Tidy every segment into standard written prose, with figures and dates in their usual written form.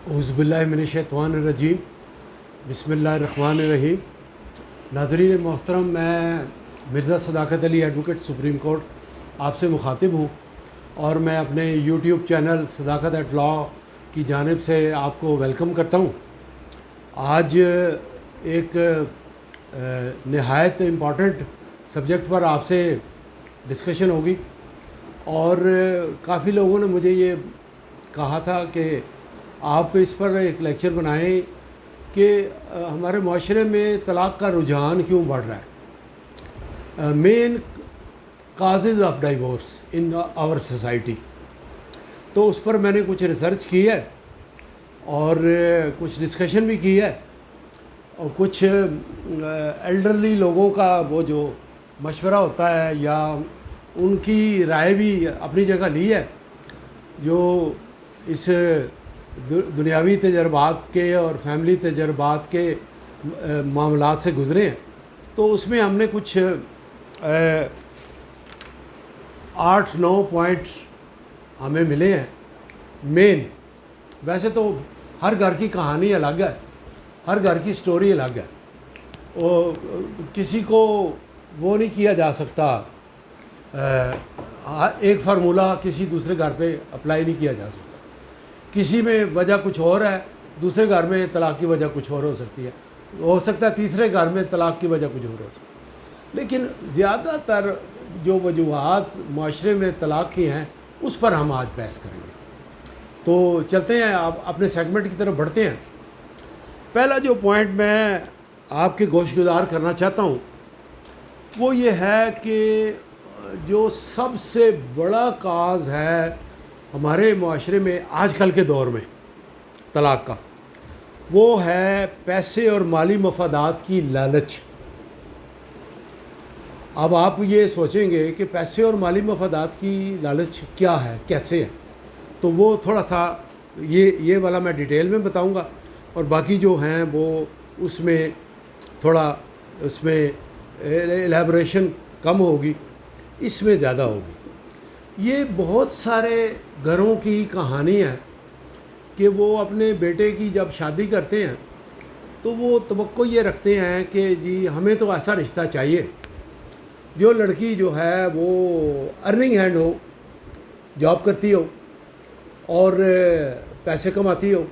اعوذ باللہ من الشیطان الرجیم، بسم اللہ الرحمن الرحیم۔ ناظرین محترم، میں مرزا صداقت علی ایڈوکیٹ سپریم کورٹ آپ سے مخاطب ہوں، اور میں اپنے یوٹیوب چینل صداقت ایٹ لاء کی جانب سے آپ کو ویلکم کرتا ہوں۔ آج ایک نہایت امپورٹنٹ سبجیکٹ پر آپ سے ڈسکشن ہوگی، اور کافی لوگوں نے مجھے یہ کہا تھا کہ آپ اس پر ایک لیکچر بنائیں کہ ہمارے معاشرے میں طلاق کا رجحان کیوں بڑھ رہا ہے، main causes of divorce in our society. تو اس پر میں نے کچھ ریسرچ کی ہے اور کچھ ڈسکشن بھی کی ہے، اور کچھ ایلڈرلی لوگوں کا وہ جو مشورہ ہوتا ہے یا ان کی رائے بھی اپنی جگہ لی ہے، جو اس دنیاوی تجربات کے اور فیملی تجربات کے معاملات سے گزرے ہیں۔ تو اس میں ہم نے کچھ 8-9 پوائنٹس ہمیں ملے ہیں مین۔ ویسے تو ہر گھر کی کہانی الگ ہے، ہر گھر کی سٹوری الگ ہے، اور کسی کو وہ نہیں کیا جا سکتا، ایک فارمولہ کسی دوسرے گھر پہ اپلائی نہیں کیا جا سکتا۔ کسی میں وجہ کچھ اور ہے، دوسرے گھر میں طلاق کی وجہ کچھ اور ہو سکتی ہے، ہو سکتا ہے تیسرے گھر میں طلاق کی وجہ کچھ اور ہو سکتی ہے۔ لیکن زیادہ تر جو وجوہات معاشرے میں طلاق کی ہیں اس پر ہم آج بحث کریں گے۔ تو چلتے ہیں، آپ اپنے سیگمنٹ کی طرف بڑھتے ہیں۔ پہلا جو پوائنٹ میں آپ کے گوش گزار کرنا چاہتا ہوں وہ یہ ہے کہ جو سب سے بڑا کاز ہے ہمارے معاشرے میں آج کل کے دور میں طلاق کا، وہ ہے پیسے اور مالی مفادات کی لالچ۔ اب آپ یہ سوچیں گے کہ پیسے اور مالی مفادات کی لالچ کیا ہے، کیسے ہے، تو وہ تھوڑا سا یہ والا میں ڈیٹیل میں بتاؤں گا، اور باقی جو ہیں وہ اس میں تھوڑا اس میں ایلیبریشن کم ہوگی، اس میں زیادہ ہوگی۔ یہ بہت سارے گھروں کی کہانی ہے کہ وہ اپنے بیٹے کی جب شادی کرتے ہیں تو وہ توقع یہ رکھتے ہیں کہ جی ہمیں تو ایسا رشتہ چاہیے جو لڑکی جو ہے وہ ارننگ ہینڈ ہو، جاب کرتی ہو اور پیسے کماتی ہو،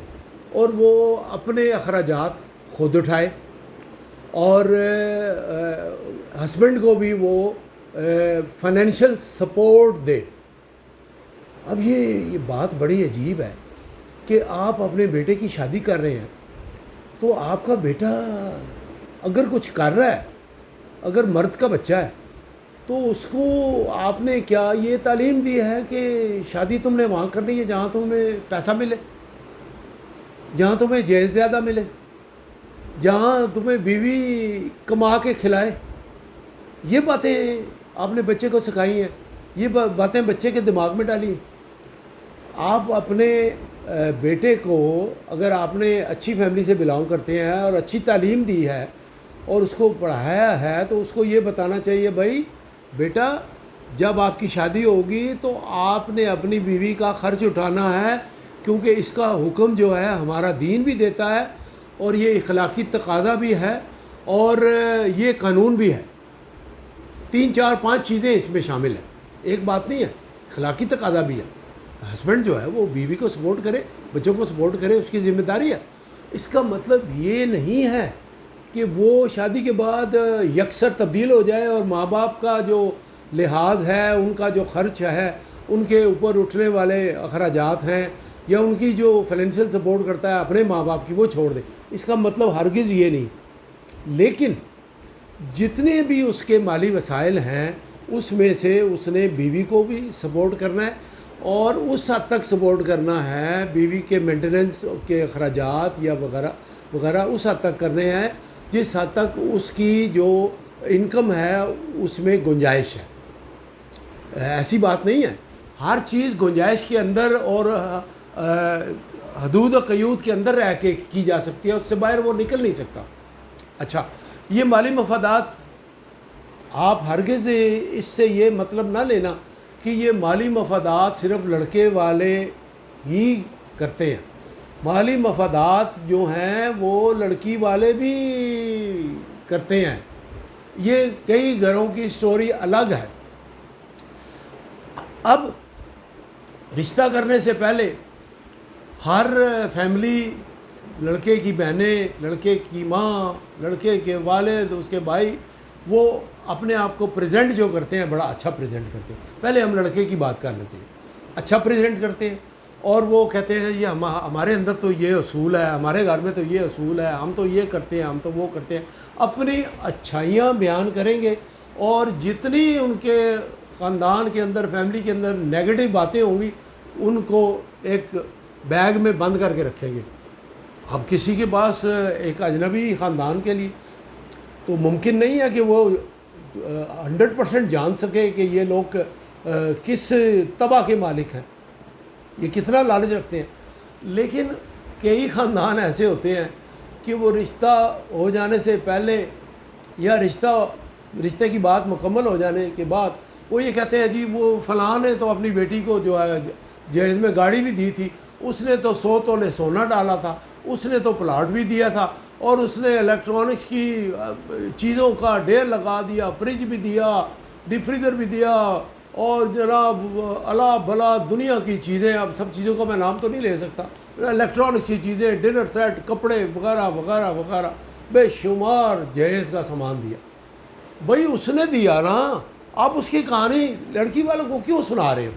اور وہ اپنے اخراجات خود اٹھائے، اور ہسبینڈ کو بھی وہ فائنینشیل سپورٹ دے۔ اب یہ بات بڑی عجیب ہے کہ آپ اپنے بیٹے کی شادی کر رہے ہیں، تو آپ کا بیٹا اگر کچھ کر رہا ہے، اگر مرد کا بچہ ہے، تو اس کو آپ نے کیا یہ تعلیم دی ہے کہ شادی تم نے وہاں کرنی ہے جہاں تمہیں پیسہ ملے، جہاں تمہیں جہیز زیادہ ملے، جہاں تمہیں بیوی کما کے کھلائے؟ یہ باتیں آپ نے بچے کو سکھائی ہیں، یہ باتیں بچے کے دماغ میں ڈالی۔ آپ اپنے بیٹے کو، اگر آپ نے اچھی فیملی سے بلانگ کرتے ہیں اور اچھی تعلیم دی ہے اور اس کو پڑھایا ہے، تو اس کو یہ بتانا چاہیے بھائی بیٹا جب آپ کی شادی ہوگی تو آپ نے اپنی بیوی کا خرچ اٹھانا ہے، کیونکہ اس کا حکم جو ہے ہمارا دین بھی دیتا ہے، اور یہ اخلاقی تقاضا بھی ہے، اور یہ قانون بھی ہے۔ 3-4-5 چیزیں اس میں شامل ہیں، ایک بات نہیں ہے، اخلاقی تقاضا بھی ہے۔ ہسبینڈ جو ہے وہ بیوی کو سپورٹ کرے، بچوں کو سپورٹ کرے، اس کی ذمہ داری ہے۔ اس کا مطلب یہ نہیں ہے کہ وہ شادی کے بعد یکسر تبدیل ہو جائے اور ماں باپ کا جو لحاظ ہے، ان کا جو خرچ ہے، ان کے اوپر اٹھنے والے اخراجات ہیں، یا ان کی جو فائنینشیل سپورٹ کرتا ہے اپنے ماں باپ کی، وہ چھوڑ دے۔ اس کا مطلب ہرگز یہ نہیں۔ لیکن جتنے بھی اس کے مالی وسائل ہیں اس میں سے اس نے بیوی کو بھی سپورٹ کرنا ہے، اور اس حد تک سپورٹ کرنا ہے، بیوی کے مینٹیننس کے اخراجات یا وغیرہ وغیرہ اس حد تک کرنے ہیں جس حد تک اس کی جو انکم ہے اس میں گنجائش ہے۔ ایسی بات نہیں ہے، ہر چیز گنجائش کے اندر اور حدود و قیود کے اندر رہ کے کی جا سکتی ہے، اس سے باہر وہ نکل نہیں سکتا۔ اچھا، یہ مالی مفادات، آپ ہرگز اس سے یہ مطلب نہ لینا کہ یہ مالی مفادات صرف لڑکے والے ہی کرتے ہیں۔ مالی مفادات جو ہیں وہ لڑکی والے بھی کرتے ہیں. یہ کئی گھروں کی سٹوری الگ ہے. اب رشتہ کرنے سے پہلے ہر فیملی، لڑکے کی بہنیں، لڑکے کی ماں، لڑکے کے والد، اس کے بھائی، وہ اپنے آپ کو پریزنٹ جو کرتے ہیں بڑا اچھا پریزنٹ کرتے ہیں. پہلے ہم لڑکے کی بات کر لیتے ہیں، اچھا پریزنٹ کرتے ہیں، اور وہ کہتے ہیں یہ ہمارے اندر تو یہ اصول ہے، ہمارے گھر میں تو یہ اصول ہے، ہم تو یہ کرتے ہیں، ہم تو وہ کرتے ہیں. اپنی اچھائیاں بیان کریں گے، اور جتنی ان کے خاندان کے اندر، فیملی کے اندر نیگیٹو باتیں ہوں گی ان کو ایک بیگ میں بند کر کے رکھیں گے. اب کسی کے پاس ایک اجنبی خاندان کے لیے تو ممکن نہیں ہے کہ وہ 100% جان سکے کہ یہ لوگ کس طبع کے مالک ہیں، یہ کتنا لالچ رکھتے ہیں. لیکن کئی خاندان ایسے ہوتے ہیں کہ وہ رشتہ ہو جانے سے پہلے یا رشتے کی بات مکمل ہو جانے کے بعد وہ یہ کہتے ہیں جی وہ فلاں نے تو اپنی بیٹی کو جو ہے جہیز میں گاڑی بھی دی تھی، اس نے تو 100 تولے سونا ڈالا تھا، اس نے تو پلاٹ بھی دیا تھا، اور اس نے الیکٹرانکس کی چیزوں کا ڈھیر لگا دیا، فریج بھی دیا، ڈیپ فریزر بھی دیا، اور جناب اللہ بلا دنیا کی چیزیں، اب سب چیزوں کا میں نام تو نہیں لے سکتا، الیکٹرانکس کی چیزیں، ڈنر سیٹ، کپڑے وغیرہ وغیرہ وغیرہ، بے شمار جہیز کا سامان دیا. بھائی اس نے دیا نا، آپ اس کی کہانی لڑکی والوں کو کیوں سنا رہے ہو؟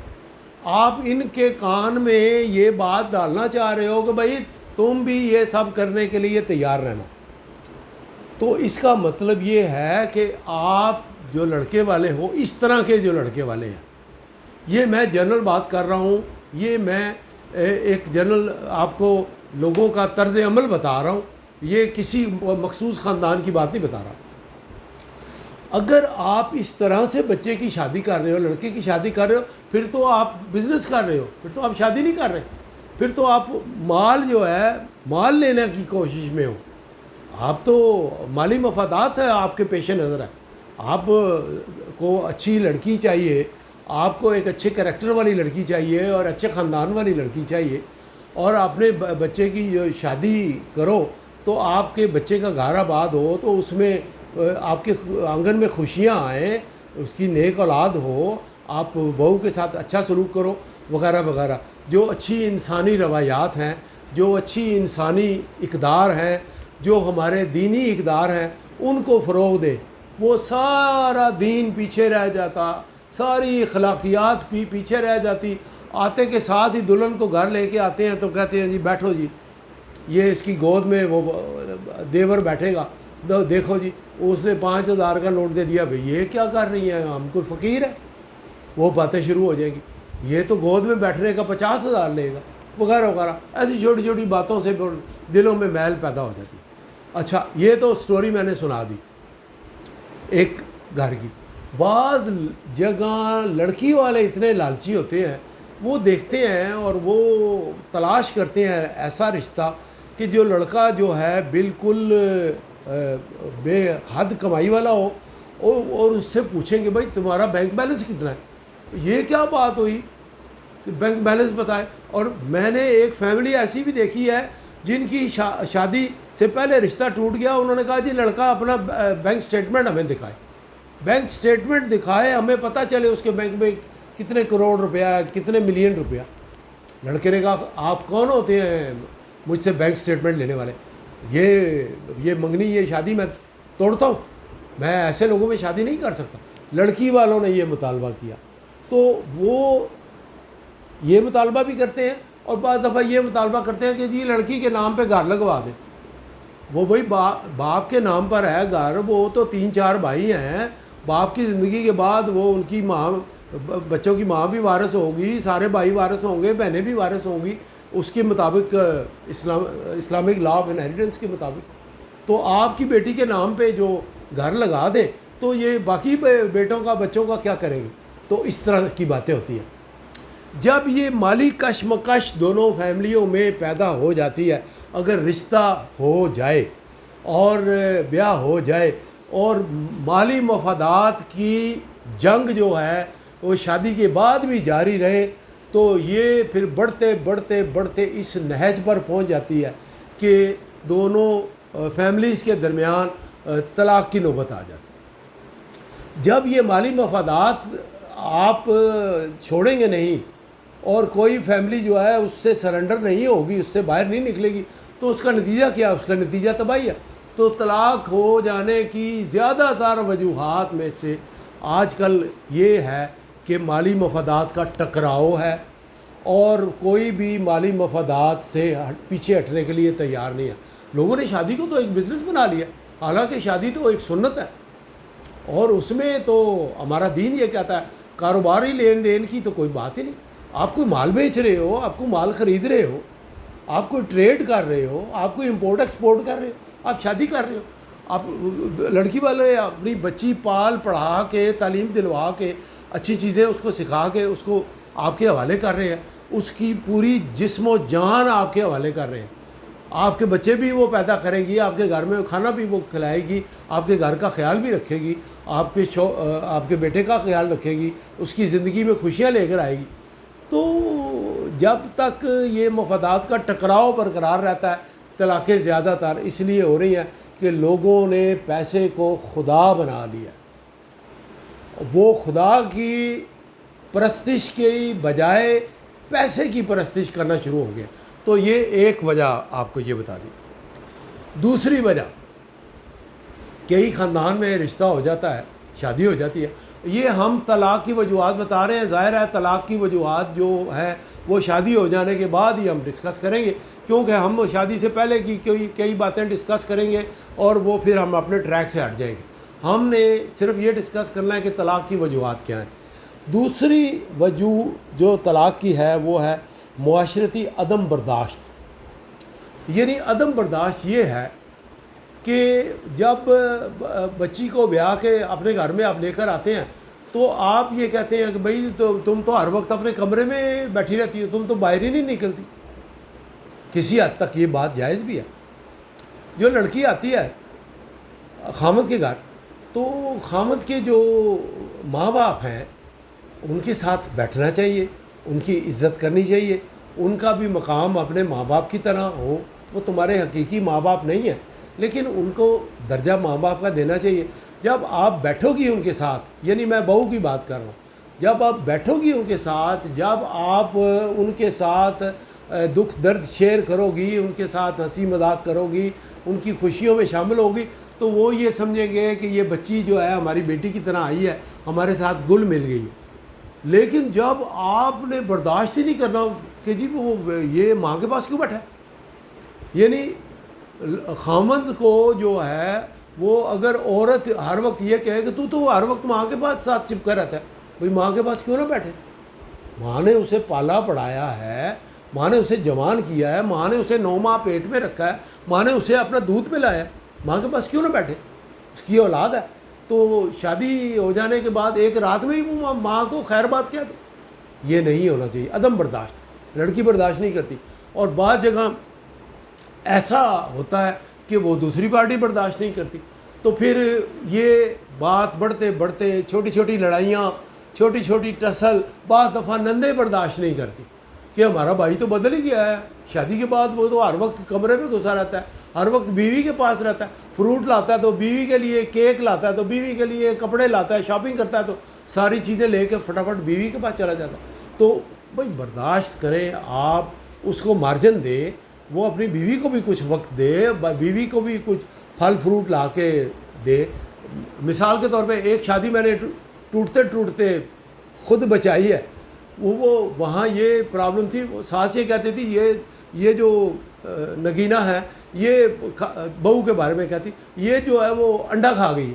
آپ ان کے کان میں یہ بات ڈالنا چاہ رہے ہو کہ بھائی تم بھی یہ سب کرنے کے لیے تیار رہنا. تو اس کا مطلب یہ ہے کہ آپ جو لڑکے والے ہو، اس طرح کے جو لڑکے والے ہیں، یہ میں جنرل بات کر رہا ہوں، یہ میں ایک جنرل آپ کو لوگوں کا طرز عمل بتا رہا ہوں، یہ کسی مخصوص خاندان کی بات نہیں بتا رہا. اگر آپ اس طرح سے بچے کی شادی کر رہے ہو، لڑکے کی شادی کر رہے ہو، پھر تو آپ بزنس کر رہے ہو، پھر تو آپ شادی نہیں کر رہے، پھر تو آپ مال جو ہے مال لینے کی کوشش میں ہو. آپ تو مالی مفادات ہے آپ کے پیش نظر ہے. آپ کو اچھی لڑکی چاہیے، آپ کو ایک اچھے کریکٹر والی لڑکی چاہیے اور اچھے خاندان والی لڑکی چاہیے، اور اپنے بچے کی جو شادی کرو تو آپ کے بچے کا گھر آباد ہو، تو اس میں آپ کے آنگن میں خوشیاں آئیں، اس کی نیک اولاد ہو، آپ بہو کے ساتھ اچھا سلوک کرو وغیرہ وغیرہ. جو اچھی انسانی روایات ہیں، جو اچھی انسانی اقدار ہیں، جو ہمارے دینی اقدار ہیں، ان کو فروغ دے. وہ سارا دین پیچھے رہ جاتا، ساری اخلاقیات پیچھے رہ جاتی. آتے کے ساتھ ہی دلہن کو گھر لے کے آتے ہیں تو کہتے ہیں جی بیٹھو جی، یہ اس کی گود میں وہ دیور بیٹھے گا، دیکھو جی اس نے 5000 کا نوٹ دے دیا. بھئی یہ کیا کر رہی ہیں، ہم کوئی فقیر ہے؟ وہ باتیں شروع ہو جائیں گی، یہ تو گود میں بیٹھنے کا 50,000 لے گا وغیرہ وغیرہ. ایسی چھوٹی چھوٹی باتوں سے دلوں میں میل پیدا ہو جاتی. اچھا، یہ تو سٹوری میں نے سنا دی ایک گھر کی. بعض جگہ لڑکی والے اتنے لالچی ہوتے ہیں، وہ دیکھتے ہیں اور وہ تلاش کرتے ہیں ایسا رشتہ کہ جو لڑکا جو ہے بالکل بے حد کمائی والا ہو، اور اس سے پوچھیں کہ بھائی تمہارا بینک بیلنس کتنا ہے. یہ کیا بات ہوئی کہ بینک بیلنس بتائے. اور میں نے ایک فیملی ایسی بھی دیکھی ہے جن کی شادی سے پہلے رشتہ ٹوٹ گیا. انہوں نے کہا جی لڑکا اپنا بینک سٹیٹمنٹ ہمیں دکھائے، بینک سٹیٹمنٹ دکھائے، ہمیں پتہ چلے اس کے بینک میں کتنے کروڑ روپیہ ہے، کتنے ملین روپیہ. لڑکے نے کہا آپ کون ہوتے ہیں مجھ سے بینک سٹیٹمنٹ لینے والے؟ یہ منگنی، یہ شادی میں توڑتا ہوں، میں ایسے لوگوں میں شادی نہیں کر سکتا. لڑکی والوں نے یہ مطالبہ کیا تو وہ یہ مطالبہ بھی کرتے ہیں، اور بعض دفعہ یہ مطالبہ کرتے ہیں کہ جی لڑکی کے نام پہ گھر لگوا دیں. وہ بھائی باپ کے نام پر ہے گھر، وہ تو 3-4 بھائی ہیں، باپ کی زندگی کے بعد وہ ان کی ماں، بچوں کی ماں بھی وارث ہوگی، سارے بھائی وارث ہوں گے، بہنیں بھی وارث ہوں گی اس کے مطابق، اسلامک لا آف انہیریٹنس کے مطابق. تو آپ کی بیٹی کے نام پہ جو گھر لگا دیں تو یہ باقی بیٹوں کا، بچوں کا کیا کریں گے؟ تو اس طرح کی باتیں ہوتی ہیں. جب یہ مالی کشمکش دونوں فیملیوں میں پیدا ہو جاتی ہے، اگر رشتہ ہو جائے اور بیاہ ہو جائے اور مالی مفادات کی جنگ جو ہے وہ شادی کے بعد بھی جاری رہے، تو یہ پھر بڑھتے بڑھتے بڑھتے اس نہج پر پہنچ جاتی ہے کہ دونوں فیملیز کے درمیان طلاق کی نوبت آ جاتی ہے۔ جب یہ مالی مفادات آپ چھوڑیں گے نہیں اور کوئی فیملی جو ہے اس سے سرنڈر نہیں ہوگی، اس سے باہر نہیں نکلے گی، تو اس کا نتیجہ کیا؟ اس کا نتیجہ تباہی ہے۔ تو طلاق ہو جانے کی زیادہ تر وجوہات میں سے آج کل یہ ہے کہ مالی مفادات کا ٹکراؤ ہے، اور کوئی بھی مالی مفادات سے پیچھے ہٹنے کے لیے تیار نہیں ہے۔ لوگوں نے شادی کو تو ایک بزنس بنا لیا، حالانکہ شادی تو ایک سنت ہے، اور اس میں تو ہمارا دین یہ کہتا ہے کاروباری لین دین کی تو کوئی بات ہی نہیں۔ آپ کوئی مال بیچ رہے ہو، آپ کو مال خرید رہے ہو، آپ کوئی ٹریڈ کر رہے ہو، آپ کوئی امپورٹ ایکسپورٹ کر رہے ہو، آپ شادی کر رہے ہو، آپ لڑکی والے اپنی بچی پال پڑھا کے تعلیم دلوا کے اچھی چیزیں اس کو سکھا کے اس کو آپ کے حوالے کر رہے ہیں، اس کی پوری جسم و جان آپ کے حوالے کر رہے ہیں۔ آپ کے بچے بھی وہ پیدا کرے گی، آپ کے گھر میں کھانا بھی وہ کھلائے گی، آپ کے گھر کا خیال بھی رکھے گی، آپ کے بیٹے کا خیال رکھے گی، اس کی زندگی میں خوشیاں لے کر آئے گی۔ تو جب تک یہ مفادات کا ٹکراؤ برقرار رہتا ہے، طلاقیں زیادہ تر اس لیے ہو رہی ہیں کہ لوگوں نے پیسے کو خدا بنا لیا۔ وہ خدا کی پرستش کی بجائے پیسے کی پرستش کرنا شروع ہو گیا۔ تو یہ ایک وجہ آپ کو یہ بتا دی۔ دوسری وجہ، کئی خاندان میں رشتہ ہو جاتا ہے، شادی ہو جاتی ہے، یہ ہم طلاق کی وجوہات بتا رہے ہیں، ظاہر ہے طلاق کی وجوہات جو ہیں وہ شادی ہو جانے کے بعد ہی ہم ڈسکس کریں گے، کیونکہ ہم شادی سے پہلے کی کئی باتیں ڈسکس کریں گے اور وہ پھر ہم اپنے ٹریک سے ہٹ جائیں گے۔ ہم نے صرف یہ ڈسکس کرنا ہے کہ طلاق کی وجوہات کیا ہیں۔ دوسری وجہ جو طلاق کی ہے وہ ہے معاشرتی عدم برداشت۔ یعنی عدم برداشت یہ ہے کہ جب بچی کو بیاہ کے اپنے گھر میں آپ لے کر آتے ہیں تو آپ یہ کہتے ہیں کہ بھئی تم تو ہر وقت اپنے کمرے میں بیٹھی رہتی ہو، تم تو باہر ہی نہیں نکلتی۔ کسی حد تک یہ بات جائز بھی ہے۔ جو لڑکی آتی ہے خامد کے گھر، تو خامد کے جو ماں باپ ہیں ان کے ساتھ بیٹھنا چاہیے، ان کی عزت کرنی چاہیے، ان کا بھی مقام اپنے ماں باپ کی طرح ہو۔ وہ تمہارے حقیقی ماں باپ نہیں ہیں، لیکن ان کو درجہ ماں باپ کا دینا چاہیے۔ جب آپ بیٹھو گی ان کے ساتھ، یعنی میں بہو کی بات کر رہا ہوں، جب آپ بیٹھو گی ان کے ساتھ، جب آپ ان کے ساتھ دکھ درد شیئر کرو گی، ان کے ساتھ ہنسی مذاق کرو گی، ان کی خوشیوں میں شامل ہوگی، تو وہ یہ سمجھیں گے کہ یہ بچی جو ہے ہماری بیٹی کی طرح آئی ہے، ہمارے ساتھ گل مل گئی ہے۔ لیکن جب آپ نے برداشت ہی نہیں کرنا کہ جی وہ یہ ماں کے پاس کیوں بیٹھا ہے، یعنی خامند کو جو ہے وہ اگر عورت ہر وقت یہ کہے کہ تو ہر وقت ماں کے پاس ساتھ چپکا رہتا ہے، بھئی ماں کے پاس کیوں نہ بیٹھے؟ ماں نے اسے پالا پڑھایا ہے، ماں نے اسے جوان کیا ہے، ماں نے اسے 9 ماہ پیٹ میں رکھا ہے، ماں نے اسے اپنا دودھ پلایا ہے، ماں کے پاس کیوں نہ بیٹھے؟ اس کی اولاد ہے۔ تو شادی ہو جانے کے بعد ایک رات میں ہی وہ ماں کو خیر بات کہہ دے، یہ نہیں ہونا چاہیے۔ عدم برداشت، لڑکی برداشت نہیں کرتی، اور بعض جگہ ایسا ہوتا ہے کہ وہ دوسری پارٹی برداشت نہیں کرتی، تو پھر یہ بات بڑھتے بڑھتے چھوٹی چھوٹی لڑائیاں، چھوٹی چھوٹی ٹسل، بعض دفعہ نندے برداشت نہیں کرتی کہ ہمارا بھائی تو بدل ہی گیا ہے، شادی کے بعد وہ تو ہر وقت کمرے میں گھسا رہتا ہے، ہر وقت بیوی کے پاس رہتا ہے، فروٹ لاتا ہے تو بیوی کے لیے، کیک لاتا ہے تو بیوی کے لیے، کپڑے لاتا ہے، شاپنگ کرتا ہے تو ساری چیزیں لے کے فٹافٹ بیوی کے پاس چلا جاتا ہے۔ تو بھائی برداشت کریں، آپ اس کو مارجن دیں، وہ اپنی بیوی کو بھی کچھ وقت دے، بیوی کو بھی کچھ پھل فروٹ لا کے دے۔ مثال کے طور پہ ایک شادی میں نے ٹوٹتے ٹوٹتے خود بچائی ہے، وہ وہاں یہ پرابلم تھی، ساس یہ کہتی تھی یہ جو نگینہ ہے یہ بہو کے بارے میں کہتی یہ جو ہے وہ انڈا کھا گئی۔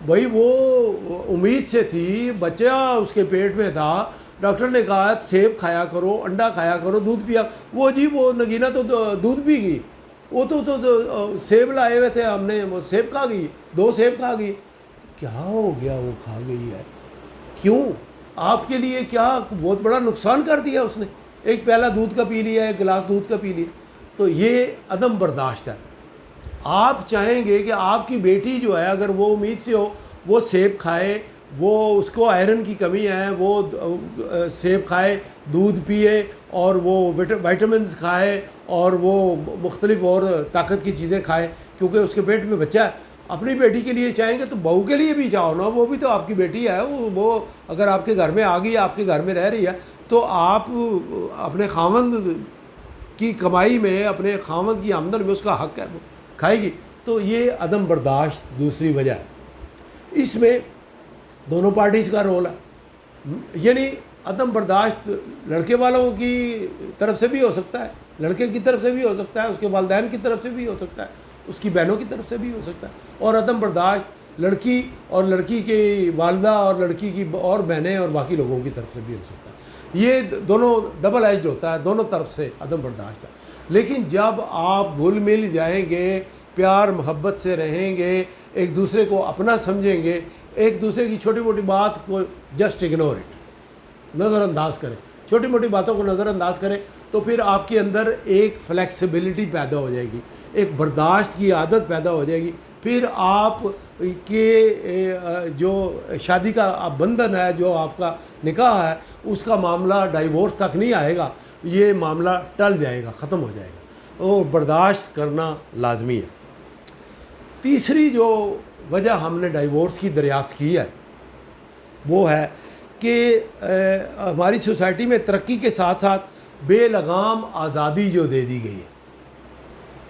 بھائی وہ امید سے تھی، بچہ اس کے پیٹ میں تھا، ڈاکٹر نے کہا سیب کھایا کرو، انڈا کھایا کرو، دودھ پیا، وہ جی وہ نگینہ تو دودھ پی گئی، وہ تو سیب لائے ہوئے تھے ہم نے، وہ سیب کھا گئی، 2 سیب کھا گئی۔ کیا ہو گیا وہ کھا گئی ہے؟ کیوں؟ آپ کے لیے کیا بہت بڑا نقصان کر دیا اس نے؟ ایک پیالہ دودھ کا پی لیا، ایک گلاس دودھ کا پی لیا۔ تو یہ عدم برداشت ہے۔ آپ چاہیں گے کہ آپ کی بیٹی جو ہے اگر وہ امید سے ہو وہ سیب کھائے، وہ اس کو آئرن کی کمی ہے، وہ سیب کھائے، دودھ پیے، اور وہ وائٹامنز کھائے، اور وہ مختلف اور طاقت کی چیزیں کھائے، کیونکہ اس کے پیٹ میں بچہ ہے. اپنی بیٹی کے لیے چاہیں گے تو بہو کے لیے بھی چاہو نا، وہ بھی تو آپ کی بیٹی ہے. وہ اگر آپ کے گھر میں آ گئی، آپ کے گھر میں رہ رہی ہے، تو آپ اپنے خاوند کی کمائی میں، اپنے خاوند کی آمدن میں اس کا حق ہے، وہ کھائے گی. تو یہ عدم برداشت دوسری وجہ ہے. اس میں دونوں پارٹیز کا رول ہے. یعنی عدم برداشت لڑکے والوں کی طرف سے بھی ہو سکتا ہے، لڑکے کی طرف سے بھی ہو سکتا ہے، اس کے والدین کی طرف سے بھی ہو سکتا ہے، اس کی بہنوں کی طرف سے بھی ہو سکتا ہے. اور عدم برداشت لڑکی اور لڑکی کی والدہ اور لڑکی کی اور بہنیں اور باقی لوگوں کی طرف سے بھی ہو سکتا ہے. یہ دونوں ڈبل ایجڈ ہوتا ہے، دونوں طرف سے عدم برداشت ہے. لیکن جب آپ گھل مل جائیں گے، پیار محبت سے رہیں گے، ایک دوسرے کو اپنا سمجھیں گے، ایک دوسرے کی چھوٹی موٹی بات کو جسٹ اگنور اٹ، نظر انداز کریں، چھوٹی موٹی باتوں کو نظر انداز کریں، تو پھر آپ کے اندر ایک فلیکسیبلٹی پیدا ہو جائے گی، ایک برداشت کی عادت پیدا ہو جائے گی. پھر آپ کے جو شادی کا بندھن ہے، جو آپ کا نکاح ہے، اس کا معاملہ ڈائیورس تک نہیں آئے گا، یہ معاملہ ٹل جائے گا، ختم ہو جائے گا. اور برداشت کرنا لازمی ہے. تیسری جو وجہ ہم نے ڈائیورس کی دریافت کی ہے وہ ہے کہ ہماری سوسائٹی میں ترقی کے ساتھ ساتھ بے لگام آزادی جو دے دی گئی ہے.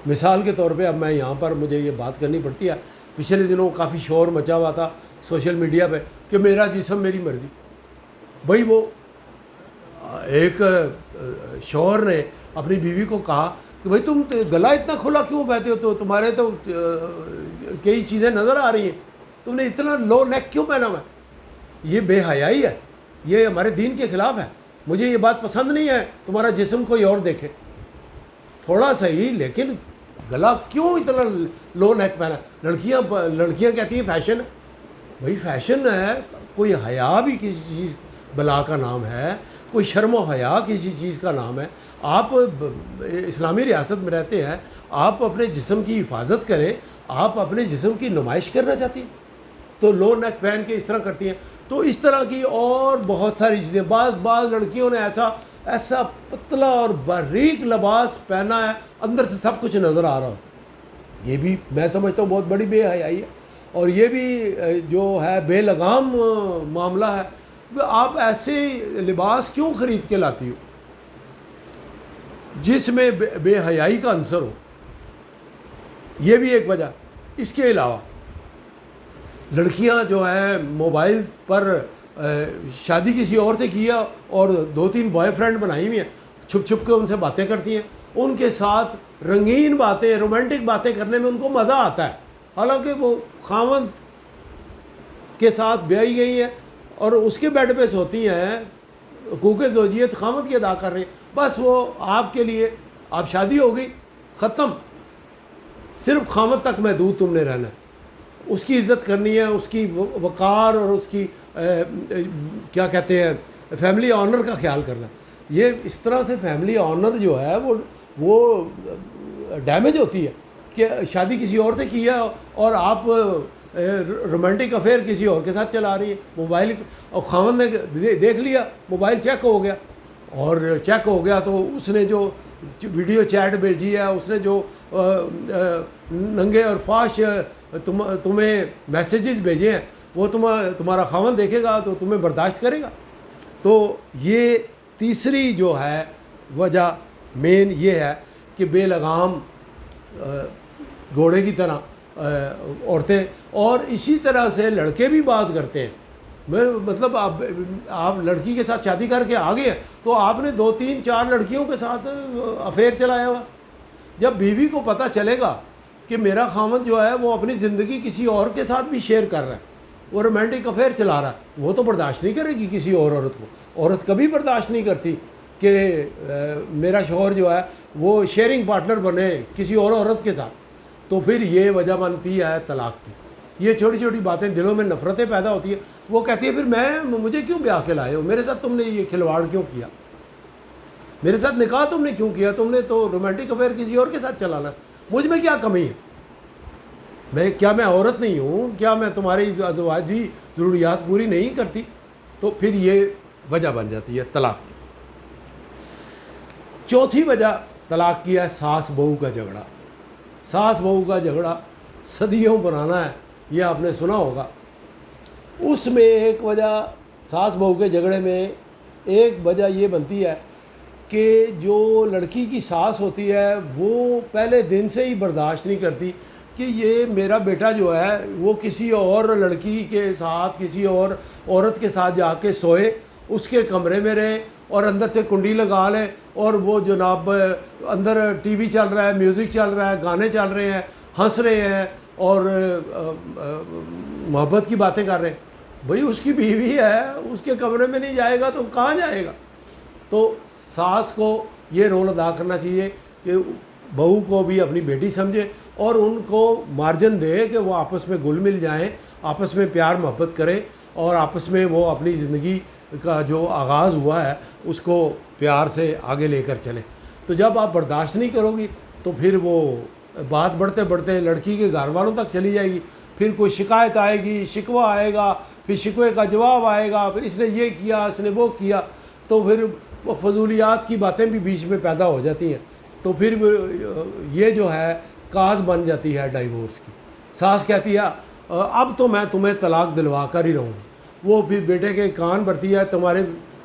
مثال کے طور پہ اب میں یہاں پر مجھے یہ بات کرنی پڑتی ہے، پچھلے دنوں کافی شور مچا ہوا تھا سوشل میڈیا پہ کہ میرا جسم میری مرضی. بھائی وہ ایک شوہر نے اپنی بیوی کو کہا کہ بھائی تم گلا اتنا کھلا کیوں بیٹھے ہو، تو تمہارے تو کئی چیزیں نظر آ رہی ہیں، تم نے اتنا لو نیک کیوں پہنا ہوا ہے؟ یہ بے حیائی ہے، یہ ہمارے دین کے خلاف ہے. مجھے یہ بات پسند نہیں ہے تمہارا جسم کوئی اور دیکھے، تھوڑا سا ہی، لیکن گلا کیوں اتنا لو نیک پہنا؟ لڑکیاں کہتی ہیں فیشن ہے. بھائی فیشن ہے، کوئی حیا بھی کسی چیز بلا کا نام ہے، کوئی شرم و حیا کسی چیز کا نام ہے. آپ اسلامی ریاست میں رہتے ہیں، آپ اپنے جسم کی حفاظت کریں، آپ اپنے جسم کی نمائش کرنا چاہتی ہیں تو لو نیک پہن کے اس طرح کرتی ہیں. تو اس طرح کی اور بہت ساری چیزیں، بعض لڑکیوں نے ایسا پتلا اور باریک لباس پہنا ہے، اندر سے سب کچھ نظر آ رہا ہو. یہ بھی میں سمجھتا ہوں بہت بڑی بے حیائی ہے. اور یہ بھی جو ہے بے لگام معاملہ ہے کہ آپ ایسے لباس کیوں خرید کے لاتی ہو جس میں بے حیائی کا عنصر ہو. یہ بھی ایک وجہ. اس کے علاوہ لڑکیاں جو ہیں موبائل پر شادی کسی اور سے کیا اور 2-3 بوائے فرینڈ بنائی ہوئی ہیں، چھپ چھپ کے ان سے باتیں کرتی ہیں، ان کے ساتھ رنگین باتیں، رومانٹک باتیں کرنے میں ان کو مزہ آتا ہے، حالانکہ وہ خاوند کے ساتھ بیائی گئی ہیں اور اس کے بیڈ پہ سوتی ہیں، حقوق زوجیت خاوند کی ادا کر رہے ہیں. بس وہ آپ کے لیے، آپ شادی ہو گئی، ختم، صرف خاوند تک محدود تم نے رہنا ہے، اس کی عزت کرنی ہے، اس کی وقار اور اس کی کیا کہتے ہیں فیملی آنر کا خیال کرنا. یہ اس طرح سے فیملی آنر جو ہے وہ ڈیمیج ہوتی ہے کہ شادی کسی اور سے کی ہے اور آپ رومانٹک افیئر کسی اور کے ساتھ چلا رہی ہے. موبائل اور خاوند نے دیکھ لیا، موبائل چیک ہو گیا، اور چیک ہو گیا تو اس نے جو ویڈیو چیٹ بھیجی ہے، اس نے جو ننگے اور فاش تمہیں میسیجز بھیجے ہیں، وہ تمہارا خاوند دیکھے گا تو تمہیں برداشت کرے گا. تو یہ تیسری جو ہے وجہ مین یہ ہے کہ بے لگام گھوڑے کی طرح عورتیں، اور اسی طرح سے لڑکے بھی باز کرتے ہیں. مطلب آپ لڑکی کے ساتھ شادی کر کے آ گئے تو آپ نے 2-3-4 لڑکیوں کے ساتھ افیئر چلایا ہوا. جب بیوی کو پتہ چلے گا کہ میرا خاوند جو ہے وہ اپنی زندگی کسی اور کے ساتھ بھی شیئر کر رہا ہے، وہ رومانٹک افیئر چلا رہا ہے، وہ تو برداشت نہیں کرے گی کسی اور عورت کو. عورت کبھی برداشت نہیں کرتی کہ میرا شوہر جو ہے وہ شیئرنگ پارٹنر بنے کسی اور عورت کے ساتھ. تو پھر یہ وجہ بنتی ہے طلاق کی. یہ چھوٹی چھوٹی باتیں دلوں میں نفرتیں پیدا ہوتی ہیں. وہ کہتی ہے پھر مجھے کیوں بیاہ کے لائے ہو، میرے ساتھ تم نے یہ کھلواڑ کیوں کیا، میرے ساتھ نکاح تم نے کیوں کیا، تم نے تو رومانٹک افیئر کسی اور کے ساتھ چلانا، مجھ میں کیا کمی ہے. میں عورت نہیں ہوں؟ کیا میں تمہاری ازواجی ضروریات پوری نہیں کرتی؟ تو پھر یہ وجہ بن جاتی ہے طلاق کی۔ چوتھی وجہ طلاق کی ہے ساس بہو کا جھگڑا۔ ساس بہو کا جھگڑا صدیوں پرانا ہے، یہ آپ نے سنا ہوگا۔ اس میں ایک وجہ ساس بہو کے جھگڑے میں ایک وجہ یہ بنتی ہے کہ جو لڑکی کی ساس ہوتی ہے وہ پہلے دن سے ہی برداشت نہیں کرتی کہ یہ میرا بیٹا جو ہے وہ کسی اور لڑکی کے ساتھ، کسی اور عورت کے ساتھ جا کے سوئے، اس کے کمرے میں رہے اور اندر سے کنڈی لگا لے، اور وہ جناب اندر ٹی وی چل رہا ہے، میوزک چل رہا ہے، گانے چل رہے ہیں، ہنس رہے ہیں اور محبت کی باتیں کر رہے ہیں۔ بھئی اس کی بیوی ہے، اس کے کمرے میں نہیں جائے گا تو کہاں جائے گا؟ تو ساس کو یہ رول ادا کرنا چاہیے کہ بہو کو بھی اپنی بیٹی سمجھے اور ان کو مارجن دے کہ وہ آپس میں گل مل جائیں، آپس میں پیار محبت کریں اور آپس میں وہ اپنی زندگی کا جو آغاز ہوا ہے اس کو پیار سے آگے لے کر چلیں۔ تو جب آپ برداشت نہیں کرو گی تو پھر وہ بات بڑھتے بڑھتے لڑکی کے گھر والوں تک چلی جائے گی، پھر کوئی شکایت آئے گی، شکوہ آئے گا، پھر شکوے کا جواب آئے گا، پھر اس نے یہ کیا، اس نے وہ کیا، تو پھر فضولیات کی باتیں بھی بیچ میں پیدا ہو جاتی ہیں۔ تو پھر یہ جو ہے کاز بن جاتی ہے ڈائیورس کی۔ ساس کہتی ہے اب تو میں تمہیں طلاق دلوا کر ہی رہوں گی۔ وہ پھر بیٹے کے کان بھرتی ہے،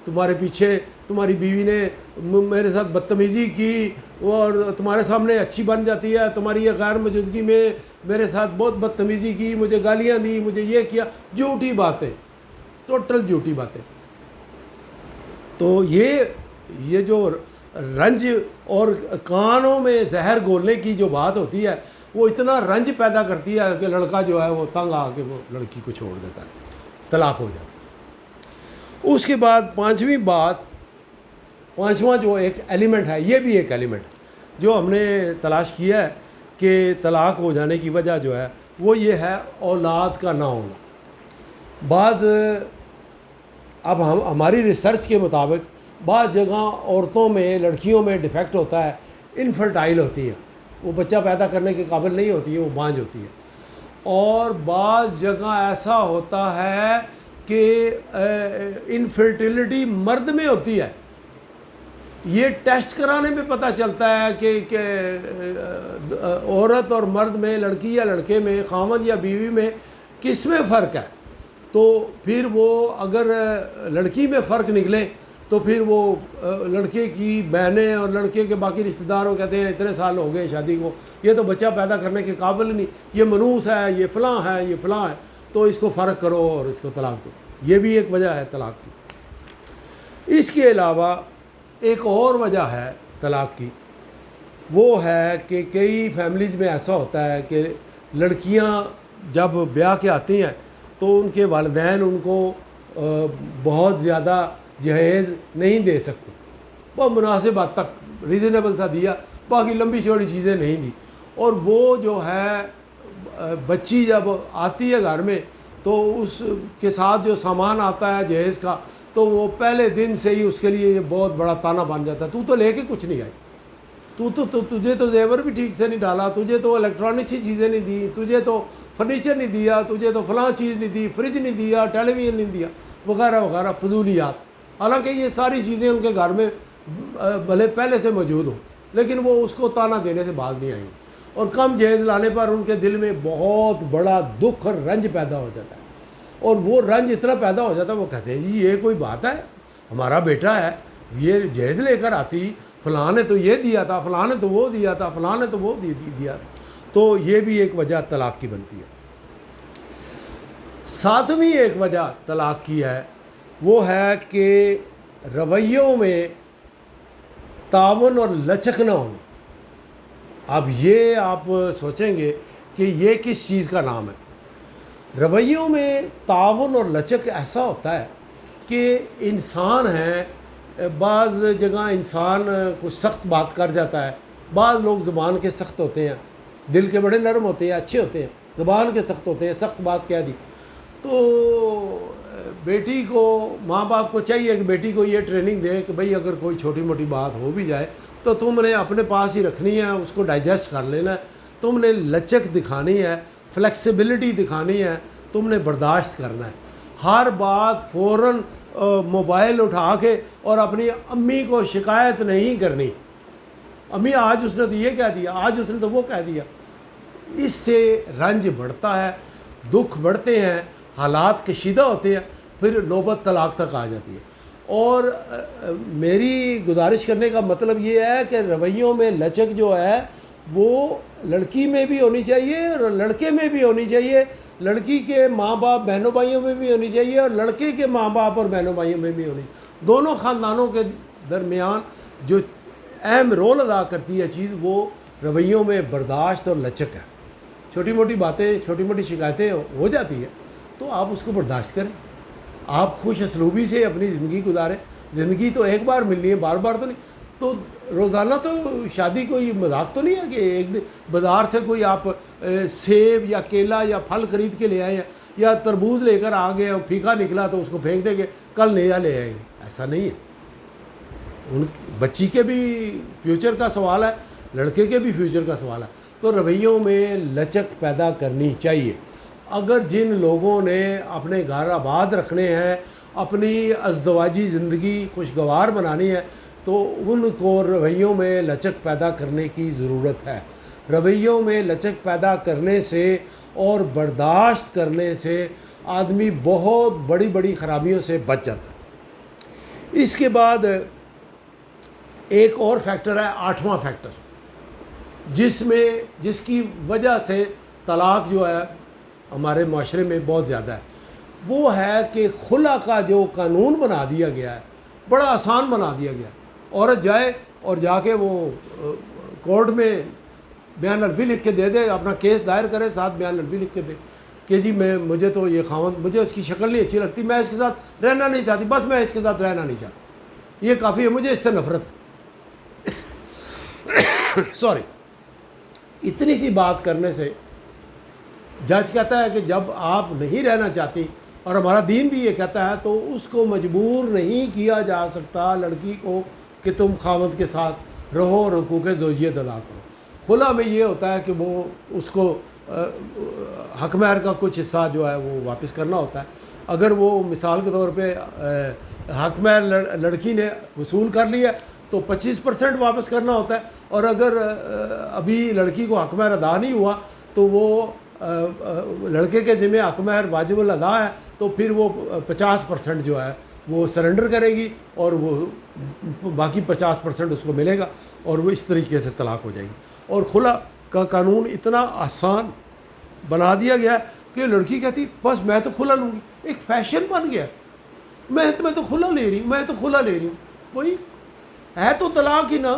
تمہارے پیچھے تمہاری بیوی نے میرے ساتھ بدتمیزی کی اور تمہارے سامنے اچھی بن جاتی ہے، تمہاری یہ غیر موجودگی میں میرے ساتھ بہت بدتمیزی کی، مجھے گالیاں دی، مجھے یہ کیا، جھوٹی باتیں، ٹوٹل جھوٹی باتیں۔ تو یہ جو رنج اور کانوں میں زہر گھولنے کی جو بات ہوتی ہے وہ اتنا رنج پیدا کرتی ہے کہ لڑکا جو ہے وہ تنگ آ کے وہ لڑکی کو چھوڑ دیتا ہے، طلاق ہو جاتا ہے۔ اس کے بعد پانچواں جو ایک ایلیمنٹ ہے، یہ بھی ایک ایلیمنٹ جو ہم نے تلاش کیا ہے کہ طلاق ہو جانے کی وجہ جو ہے وہ یہ ہے اولاد کا نہ ہونا۔ اب ہماری ریسرچ کے مطابق بعض جگہ عورتوں میں، لڑکیوں میں ڈیفیکٹ ہوتا ہے، انفرٹائل ہوتی ہے، وہ بچہ پیدا کرنے کے قابل نہیں ہوتی ہے، وہ بانجھ ہوتی ہے۔ اور بعض جگہ ایسا ہوتا ہے کہ انفرٹیلٹی مرد میں ہوتی ہے۔ یہ ٹیسٹ کرانے میں پتہ چلتا ہے کہ عورت اور مرد میں، لڑکی یا لڑکے میں، خاوند یا بیوی میں کس میں فرق ہے۔ تو پھر وہ اگر لڑکی میں فرق نکلے تو پھر وہ لڑکے کی بہنیں اور لڑکے کے باقی رشتہ داروں کہتے ہیں اتنے سال ہو گئے شادی کو، یہ تو بچہ پیدا کرنے کے قابل نہیں، یہ منوس ہے، یہ فلاں ہے، یہ فلاں ہے، تو اس کو فرق کرو اور اس کو طلاق دو۔ یہ بھی ایک وجہ ہے طلاق کی۔ اس کے علاوہ ایک اور وجہ ہے طلاق کی، وہ ہے کہ کئی فیملیز میں ایسا ہوتا ہے کہ لڑکیاں جب بیاہ کے آتی ہیں تو ان کے والدین ان کو بہت زیادہ جہیز نہیں دے سکتے، بہت مناسب حد تک ریزنیبل سا دیا، باقی لمبی چوڑی چیزیں نہیں دی۔ اور وہ جو ہے بچی جب آتی ہے گھر میں تو اس کے ساتھ جو سامان آتا ہے جہیز کا، تو وہ پہلے دن سے ہی اس کے لیے یہ بہت بڑا تانا بن جاتا ہے، تو لے کے کچھ نہیں آئی، تجھے تو زیور بھی ٹھیک سے نہیں ڈالا، تجھے تو الیکٹرانکس کی چیزیں نہیں دی، تجھے تو فرنیچر نہیں دیا، تجھے تو فلاں چیز نہیں دی، فریج نہیں دیا، ٹیلی ویژن نہیں دیا، وغیرہ وغیرہ فضولیات۔ حالانکہ یہ ساری چیزیں ان کے گھر میں بھلے پہلے سے موجود ہوں، لیکن وہ اس کو تانا دینے سے باز نہیں آئیں، اور کم جہیز لانے پر ان کے دل میں بہت بڑا دکھ اور رنج پیدا ہو جاتا ہے۔ اور وہ رنج اتنا پیدا ہو جاتا ہے، وہ کہتے ہیں جی یہ کوئی بات ہے، ہمارا بیٹا ہے، یہ جہیز لے کر آتی، فلاں نے تو یہ دیا تھا، فلاں نے تو وہ دیا تھا، فلاں نے تو وہ دیا تھا۔ تو یہ بھی ایک وجہ طلاق کی بنتی ہے۔ ساتویں ایک وجہ طلاق کی ہے، وہ ہے کہ رویوں میں تعاون اور لچک نہ ہونا۔ اب یہ آپ سوچیں گے کہ یہ کس چیز کا نام ہے۔ رویوں میں تعاون اور لچک ایسا ہوتا ہے کہ انسان ہے، بعض جگہ انسان کچھ سخت بات کر جاتا ہے، بعض لوگ زبان کے سخت ہوتے ہیں، دل کے بڑے نرم ہوتے ہیں، اچھے ہوتے ہیں، زبان کے سخت ہوتے ہیں، سخت بات کہہ دی۔ تو بیٹی کو، ماں باپ کو چاہیے کہ بیٹی کو یہ ٹریننگ دے کہ بھئی اگر کوئی چھوٹی موٹی بات ہو بھی جائے تو تم نے اپنے پاس ہی رکھنی ہے، اس کو ڈائجسٹ کر لینا ہے، تم نے لچک دکھانی ہے، فلیکسیبلٹی دکھانی ہے، تم نے برداشت کرنا ہے. ہر بات فوراً موبائل اٹھا کے اور اپنی امی کو شکایت نہیں کرنی. امی آج اس نے تو یہ کہہ دیا، آج اس نے تو وہ کہہ دیا. اس سے رنج بڑھتا ہے، دکھ بڑھتے ہیں، حالات کشیدہ ہوتے ہیں، پھر نوبت طلاق تک آ جاتی ہے. اور میری گزارش کرنے کا مطلب یہ ہے کہ رویوں میں لچک جو ہے وہ لڑکی میں بھی ہونی چاہیے اور لڑکے میں بھی ہونی چاہیے، لڑکی کے ماں باپ بہنوں بھائیوں میں بھی ہونی چاہیے اور لڑکے کے ماں باپ اور بہنوں بھائیوں میں بھی ہونی چاہیے. دونوں خاندانوں کے درمیان جو اہم رول ادا کرتی ہے چیز، وہ رویوں میں برداشت اور لچک ہے. چھوٹی موٹی باتیں، چھوٹی موٹی شکایتیں ہو جاتی ہیں تو آپ اس کو برداشت کریں، آپ خوش اسلوبی سے اپنی زندگی گزاریں. زندگی تو ایک بار ملنی ہے، بار بار تو نہیں. تو روزانہ تو شادی کوئی مذاق تو نہیں ہے کہ ایک دن بازار سے کوئی آپ سیب یا کیلا یا پھل خرید کے لے آئے ہیں یا تربوز لے کر آ گئے اور پھیکا نکلا تو اس کو پھینک دیں گے، کل نیا لے آئیں گے. ایسا نہیں ہے. ان بچی کے بھی فیوچر کا سوال ہے، لڑکے کے بھی فیوچر کا سوال ہے. تو رویوں میں لچک پیدا کرنی چاہیے. اگر جن لوگوں نے اپنے گھر آباد رکھنے ہیں، اپنی ازدواجی زندگی خوشگوار بنانی ہے، تو ان کو رویوں میں لچک پیدا کرنے کی ضرورت ہے. رویوں میں لچک پیدا کرنے سے اور برداشت کرنے سے آدمی بہت بڑی بڑی خرابیوں سے بچ جاتا ہے. اس کے بعد ایک اور فیکٹر ہے، 8واں فیکٹر، جس کی وجہ سے طلاق جو ہے ہمارے معاشرے میں بہت زیادہ ہے. وہ ہے کہ خلا کا جو قانون بنا دیا گیا ہے، بڑا آسان بنا دیا گیا. عورت جائے اور جا کے وہ کورٹ میں بیان الفی لکھ کے دے دے، اپنا کیس دائر کرے، ساتھ بیان الفی لکھ کے دے کہ جی مجھے تو یہ خاوند، مجھے اس کی شکل نہیں اچھی لگتی، میں اس کے ساتھ رہنا نہیں چاہتی، بس میں اس کے ساتھ رہنا نہیں چاہتی، یہ کافی ہے، مجھے اس سے نفرت. سوری. اتنی سی بات کرنے سے جج کہتا ہے کہ جب آپ نہیں رہنا چاہتی، اور ہمارا دین بھی یہ کہتا ہے، تو اس کو مجبور نہیں کیا جا سکتا لڑکی کو کہ تم خاوند کے ساتھ رہو اور حقوق زوجیت ادا کرو. خلا میں یہ ہوتا ہے کہ وہ اس کو حق مہر کا کچھ حصہ جو ہے وہ واپس کرنا ہوتا ہے. اگر وہ مثال کے طور پہ حق مہر لڑکی نے وصول کر لیا تو 25% واپس کرنا ہوتا ہے، اور اگر ابھی لڑکی کو حق مہر ادا نہیں ہوا تو وہ لڑکے کے ذمہ حق مہر واجب الادا ہے، تو پھر وہ 50% جو ہے وہ سرنڈر کرے گی اور وہ باقی 50% اس کو ملے گا، اور وہ اس طریقے سے طلاق ہو جائے گی. اور خلا کا قانون اتنا آسان بنا دیا گیا ہے کہ لڑکی کہتی بس میں تو خلا لوں گی، ایک فیشن بن گیا، میں تو خلا لے رہی ہوں، میں تو خلا لے رہی ہوں. وہی ہے تو طلاق ہی نا،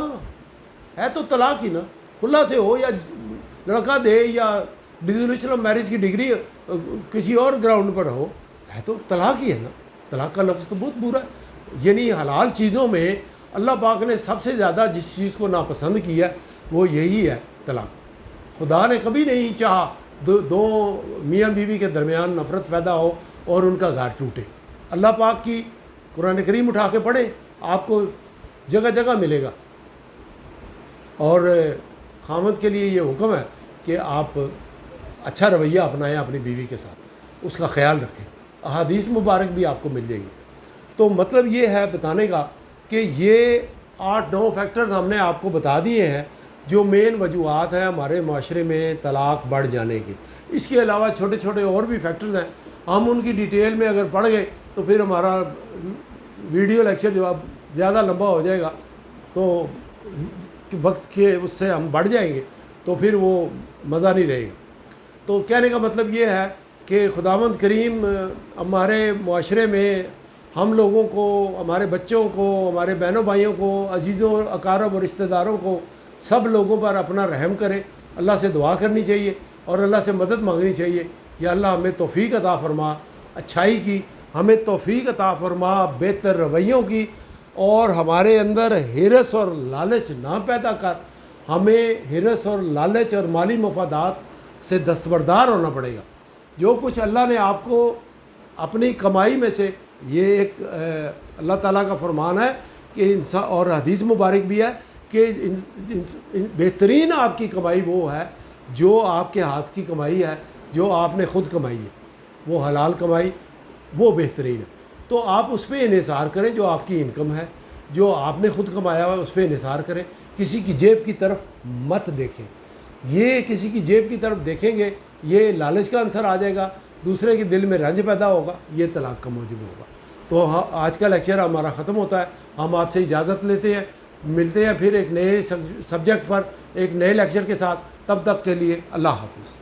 ہے تو طلاق ہی نا. خلا سے ہو یا لڑکا دے یا ڈیزولوشن آف میرج کی ڈگری کسی اور گراؤنڈ پر ہو، ہے تو طلاق ہی ہے نا. طلاق کا لفظ تو بہت برا ہے. یعنی حلال چیزوں میں اللہ پاک نے سب سے زیادہ جس چیز کو ناپسند کیا وہ یہی ہے، طلاق. خدا نے کبھی نہیں چاہا دو میاں بیوی کے درمیان نفرت پیدا ہو اور ان کا گھر ٹوٹے. اللہ پاک کی قرآن کریم اٹھا کے پڑھیں، آپ کو جگہ جگہ ملے گا. اور خاوند کے لیے یہ حکم ہے کہ آپ اچھا رویہ اپنائیں اپنی بیوی کے ساتھ، اس کا خیال رکھیں. احادیث مبارک بھی آپ کو مل جائیں گی. تو مطلب یہ ہے بتانے کا کہ یہ 8-9 فیکٹرز ہم نے آپ کو بتا دیے ہیں جو مین وجوہات ہیں ہمارے معاشرے میں طلاق بڑھ جانے کی. اس کے علاوہ چھوٹے چھوٹے اور بھی فیکٹرز ہیں، ہم ان کی ڈیٹیل میں اگر پڑھ گئے تو پھر ہمارا ویڈیو لیکچر جو اب زیادہ لمبا ہو جائے گا، تو وقت کے اس سے ہم بڑھ جائیں گے تو پھر وہ مزہ نہیں رہے گا. تو کہنے کا مطلب یہ ہے کہ خداوند کریم ہمارے معاشرے میں ہم لوگوں کو، ہمارے بچوں کو، ہمارے بہنوں بھائیوں کو، عزیزوں اقارب اور رشتہ داروں کو، سب لوگوں پر اپنا رحم کرے. اللہ سے دعا کرنی چاہیے اور اللہ سے مدد مانگنی چاہیے. یا اللہ ہمیں توفیق عطا فرما اچھائی کی، ہمیں توفیق عطا فرما بہتر رویوں کی، اور ہمارے اندر ہرس اور لالچ نہ پیدا کر. ہمیں ہرس اور لالچ اور مالی مفادات سے دستبردار ہونا پڑے گا. جو کچھ اللہ نے آپ کو اپنی کمائی میں سے، یہ ایک اللہ تعالیٰ کا فرمان ہے کہ انسان، اور حدیث مبارک بھی ہے کہ بہترین آپ کی کمائی وہ ہے جو آپ کے ہاتھ کی کمائی ہے، جو آپ نے خود کمائی ہے، وہ حلال کمائی، وہ بہترین ہے. تو آپ اس پہ انحصار کریں جو آپ کی انکم ہے، جو آپ نے خود کمایا ہوا ہے اس پہ انحصار کریں. کسی کی جیب کی طرف مت دیکھیں. یہ کسی کی جیب کی طرف دیکھیں گے، یہ لالچ کا عنصر آ جائے گا، دوسرے کے دل میں رنج پیدا ہوگا، یہ طلاق کا موجب ہوگا. تو آج کا لیکچر ہمارا ختم ہوتا ہے. ہم آپ سے اجازت لیتے ہیں، ملتے ہیں پھر ایک نئے سبجیکٹ پر ایک نئے لیکچر کے ساتھ. تب تک کے لیے اللہ حافظ.